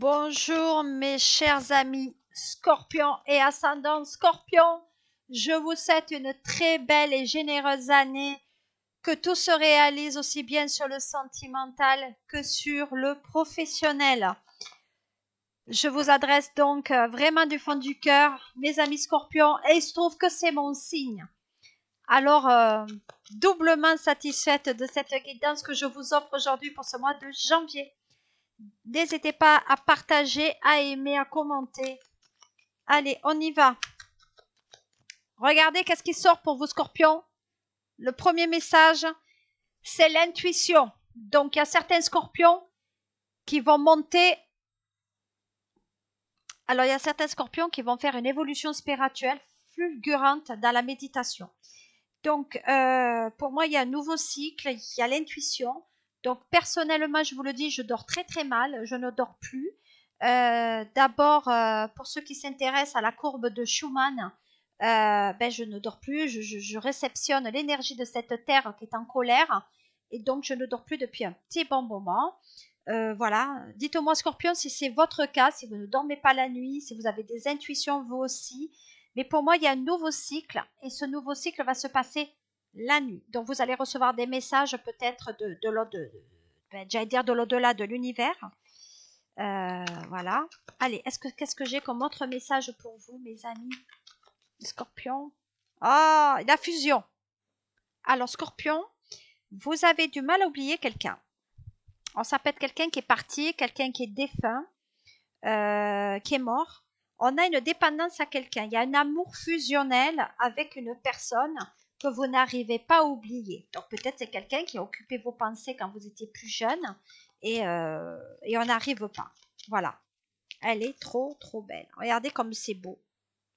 Bonjour mes chers amis Scorpion et ascendant Scorpion, je vous souhaite une très belle et généreuse année, que tout se réalise aussi bien sur le sentimental que sur le professionnel. Je vous adresse donc vraiment du fond du cœur, mes amis Scorpions, et il se trouve que c'est mon signe. Alors, doublement satisfaite de cette guidance que je vous offre aujourd'hui pour ce mois de janvier. N'hésitez pas à partager, à aimer, à commenter. Allez, on y va. Regardez qu'est-ce qui sort pour vous, Scorpions. Le premier message, c'est l'intuition. Donc, il y a certains Scorpions qui vont monter. Alors, il y a certains Scorpions qui vont faire une évolution spirituelle fulgurante dans la méditation. Donc, pour moi, il y a un nouveau cycle, il y a l'intuition. Donc, personnellement, je vous le dis, je dors très très mal, je ne dors plus. D'abord, pour ceux qui s'intéressent à la courbe de Schumann, je ne dors plus, je réceptionne l'énergie de cette terre qui est en colère, et donc je ne dors plus depuis un petit bon moment. Voilà, dites-moi Scorpion si c'est votre cas, si vous ne dormez pas la nuit, si vous avez des intuitions vous aussi. Mais pour moi, il y a un nouveau cycle, et ce nouveau cycle va se passer la nuit. Donc vous allez recevoir des messages peut-être de l'au-delà de l'univers. Voilà. Allez, qu'est-ce que j'ai comme autre message pour vous, mes amis Scorpion? Ah, la fusion. Alors, Scorpion, vous avez du mal à oublier quelqu'un. Ça peut être quelqu'un qui est parti, quelqu'un qui est défunt, qui est mort. On a une dépendance à quelqu'un. Il y a un amour fusionnel avec une personne que vous n'arrivez pas à oublier. Donc, peut-être c'est quelqu'un qui a occupé vos pensées quand vous étiez plus jeune et on n'arrive pas. Voilà. Elle est trop, trop belle. Regardez comme c'est beau.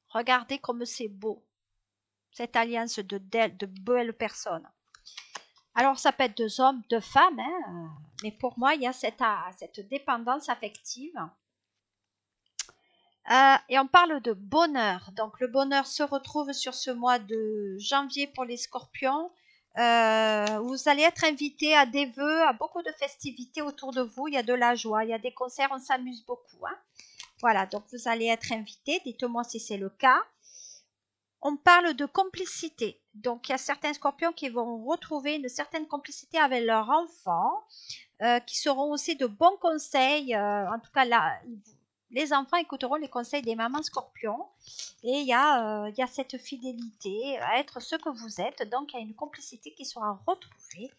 Regardez comme c'est beau. Cette alliance de belles personnes. Alors, ça peut être deux hommes, deux femmes, hein, mais pour moi, il y a cette dépendance affective. Et on parle de bonheur. Donc, le bonheur se retrouve sur ce mois de janvier pour les Scorpions. Vous allez être invité à des vœux, à beaucoup de festivités autour de vous. Il y a de la joie, il y a des concerts, on s'amuse beaucoup. Hein. Voilà, donc vous allez être invité. Dites-moi si c'est le cas. On parle de complicité. Donc, il y a certains Scorpions qui vont retrouver une certaine complicité avec leur enfant, qui seront aussi de bons conseils. En tout cas, là, les enfants écouteront les conseils des mamans Scorpions. Et il y a cette fidélité à être ce que vous êtes. Donc, il y a une complicité qui sera retrouvée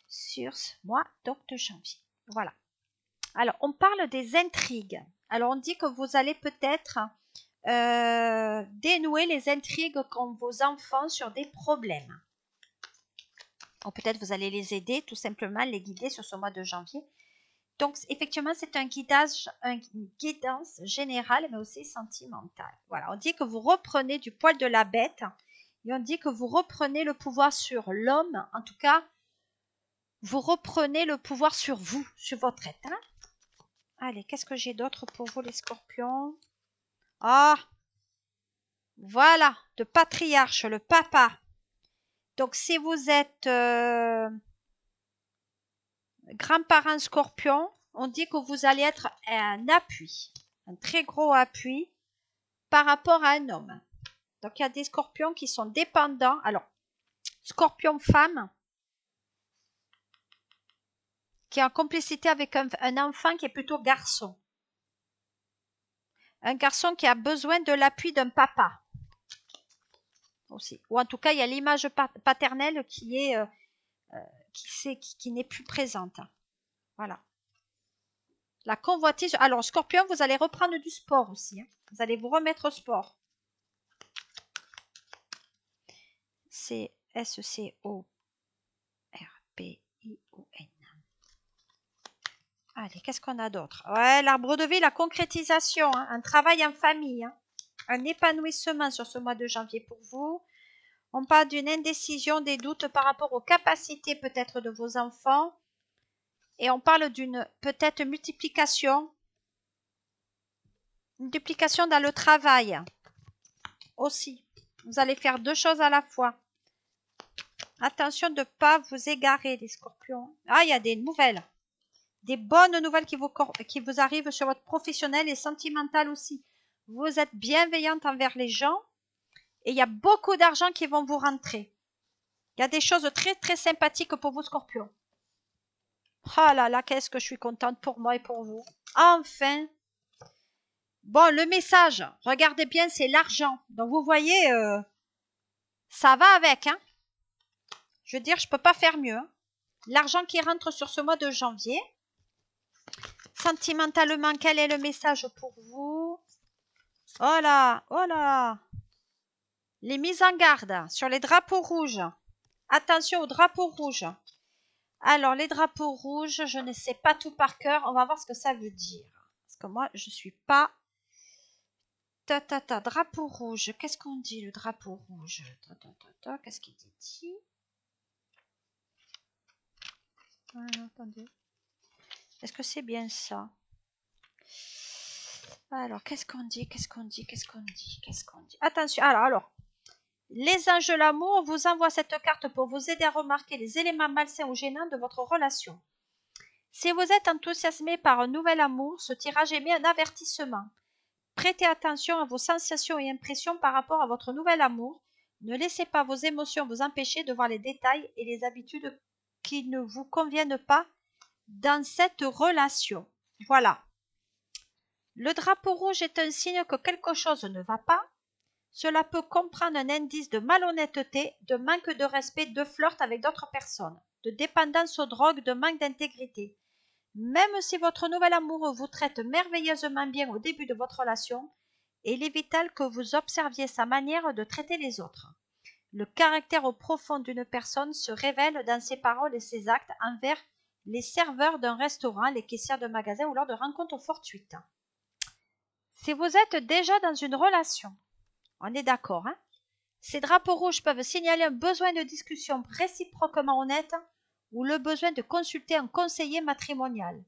sur ce mois de janvier. Voilà. Alors, on parle des intrigues. Alors, on dit que vous allez peut-être dénouer les intrigues qu'ont vos enfants sur des problèmes. Ou peut-être vous allez les aider, tout simplement les guider sur ce mois de janvier. Donc, effectivement, c'est une guidance générale, mais aussi sentimentale. Voilà, on dit que vous reprenez du poil de la bête et on dit que vous reprenez le pouvoir sur l'homme. En tout cas, vous reprenez le pouvoir sur vous, sur votre être. Hein. Allez, qu'est-ce que j'ai d'autre pour vous, les Scorpions? Ah, voilà, le patriarche, le papa. Donc, si vous êtes grand-parent Scorpion, on dit que vous allez être un appui, un très gros appui par rapport à un homme. Donc, il y a des Scorpions qui sont dépendants. Alors, Scorpion femme, qui est en complicité avec un enfant qui est plutôt garçon. Un garçon qui a besoin de l'appui d'un papa. Aussi. Ou en tout cas, il y a l'image paternelle qui n'est plus présente. Voilà. La convoitise. Alors, Scorpion, vous allez reprendre du sport aussi. Hein. Vous allez vous remettre au sport. C'est S-C-O-R-P-I-O-N. Allez, qu'est-ce qu'on a d'autre? Ouais, l'arbre de vie, la concrétisation, hein, un travail en famille, hein, un épanouissement sur ce mois de janvier pour vous. On parle d'une indécision, des doutes par rapport aux capacités peut-être de vos enfants. Et on parle d'une peut-être multiplication. Une duplication dans le travail aussi. Vous allez faire deux choses à la fois. Attention de ne pas vous égarer, les Scorpions. Ah, il y a des nouvelles. des bonnes nouvelles qui vous arrivent sur votre professionnel et sentimental aussi. Vous êtes bienveillante envers les gens et il y a beaucoup d'argent qui vont vous rentrer. Il y a des choses très très sympathiques pour vous, Scorpion. Oh là là, qu'est-ce que je suis contente pour moi et pour vous. Enfin. Bon, le message, regardez bien, c'est l'argent. Donc vous voyez, ça va avec. Hein. Je veux dire, je ne peux pas faire mieux. Hein. L'argent qui rentre sur ce mois de janvier. Sentimentalement, quel est le message pour vous? Oh là, oh là. Les mises en garde sur les drapeaux rouges. Attention aux drapeaux rouges. Alors, les drapeaux rouges, je ne sais pas tout par cœur. On va voir ce que ça veut dire. Parce que moi, je ne suis pas... Drapeau rouge. Qu'est-ce qu'on dit, le drapeau rouge? Qu'est-ce qu'il dit? Attendez. Est-ce que c'est bien ça? Alors, qu'est-ce qu'on dit? Attention, alors. Les anges de l'amour vous envoient cette carte pour vous aider à remarquer les éléments malsains ou gênants de votre relation. Si vous êtes enthousiasmé par un nouvel amour, ce tirage émet un avertissement. Prêtez attention à vos sensations et impressions par rapport à votre nouvel amour. Ne laissez pas vos émotions vous empêcher de voir les détails et les habitudes qui ne vous conviennent pas dans cette relation. Voilà. Le drapeau rouge est un signe que quelque chose ne va pas. Cela peut comprendre un indice de malhonnêteté, de manque de respect, de flirt avec d'autres personnes, de dépendance aux drogues, de manque d'intégrité. Même si votre nouvel amoureux vous traite merveilleusement bien au début de votre relation, il est vital que vous observiez sa manière de traiter les autres. Le caractère profond d'une personne se révèle dans ses paroles et ses actes envers les serveurs d'un restaurant, les caissières de magasin ou lors de rencontres fortuites. Si vous êtes déjà dans une relation, on est d'accord, hein? Ces drapeaux rouges peuvent signaler un besoin de discussion réciproquement honnête ou le besoin de consulter un conseiller matrimonial.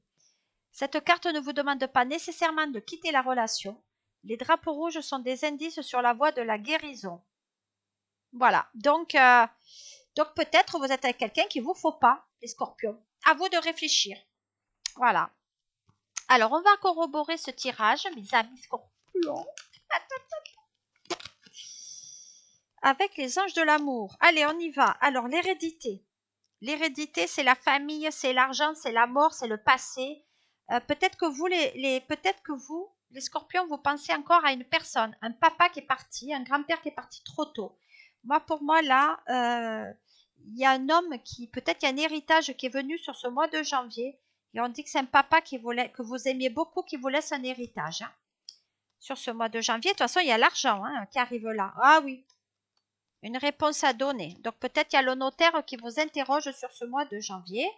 Cette carte ne vous demande pas nécessairement de quitter la relation. Les drapeaux rouges sont des indices sur la voie de la guérison. Voilà, donc peut-être vous êtes avec quelqu'un qu'il ne vous faut pas, les scorpions. À vous de réfléchir. Voilà. Alors, on va corroborer ce tirage, mes amis scorpions. Avec les anges de l'amour. Allez, on y va. Alors, l'hérédité. L'hérédité, c'est la famille, c'est l'argent, c'est la mort, c'est le passé. Peut-être que vous, les scorpions, vous pensez encore à une personne, un papa qui est parti, un grand-père qui est parti trop tôt. Pour moi, là, il y a un homme peut-être il y a un héritage qui est venu sur ce mois de janvier. Et on dit que c'est un papa que vous aimiez beaucoup, qui vous laisse un héritage. Hein. Sur ce mois de janvier, de toute façon, il y a l'argent qui arrive là. Ah oui, une réponse à donner. Donc peut-être il y a le notaire qui vous interroge sur ce mois de janvier.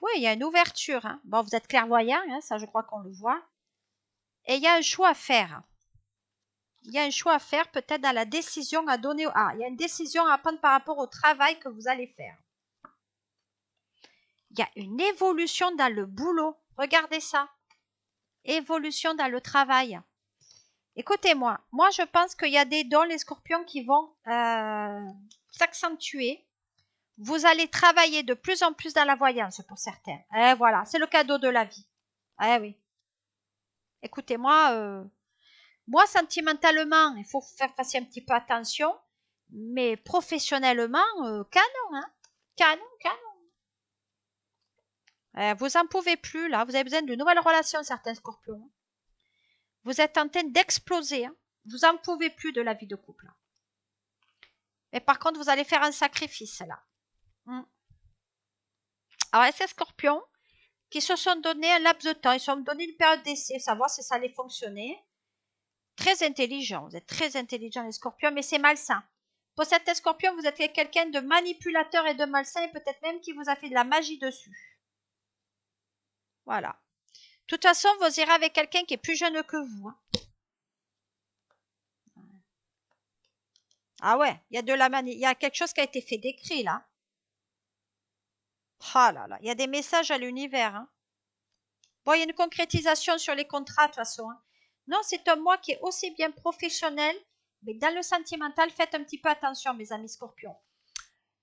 Oui, il y a une ouverture. Hein. Bon, vous êtes clairvoyant, ça je crois qu'on le voit. Et il y a un choix à faire. Il y a un choix à faire peut-être dans la décision à donner. Ah, il y a une décision à prendre par rapport au travail que vous allez faire. Il y a une évolution dans le boulot. Regardez ça. Évolution dans le travail. Écoutez-moi, moi je pense qu'il y a des dons, les scorpions, qui vont s'accentuer. Vous allez travailler de plus en plus dans la voyance pour certains. Voilà, c'est le cadeau de la vie. Oui. Écoutez-moi, moi sentimentalement, il faut faire passer un petit peu attention, mais professionnellement, canon, hein. Canon. Vous en pouvez plus, là. Vous avez besoin de nouvelles relations, certains scorpions. Vous êtes en train d'exploser. Hein. Vous en pouvez plus de la vie de couple. Mais par contre, vous allez faire un sacrifice, là. Alors, ces scorpions qui se sont donné un laps de temps, ils se sont donné une période d'essai, savoir si ça allait fonctionner. Très intelligent, vous êtes très intelligent les scorpions, mais c'est malsain. Pour certains scorpions, vous êtes quelqu'un de manipulateur et de malsain, et peut-être même qui vous a fait de la magie dessus. Voilà. De toute façon, vous irez avec quelqu'un qui est plus jeune que vous. Hein. Ah ouais, il y a quelque chose qui a été fait d'écrit là. Ah là là, il y a des messages à l'univers. Hein. Bon, il y a une concrétisation sur les contrats de toute façon. Hein. Non, c'est un mois qui est aussi bien professionnel, mais dans le sentimental, faites un petit peu attention, mes amis scorpions.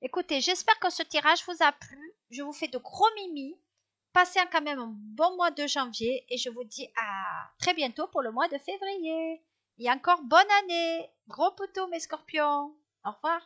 Écoutez, j'espère que ce tirage vous a plu. Je vous fais de gros mimi. passez quand même un bon mois de janvier et je vous dis à très bientôt pour le mois de février. Et encore bonne année. Gros poteau mes scorpions. Au revoir.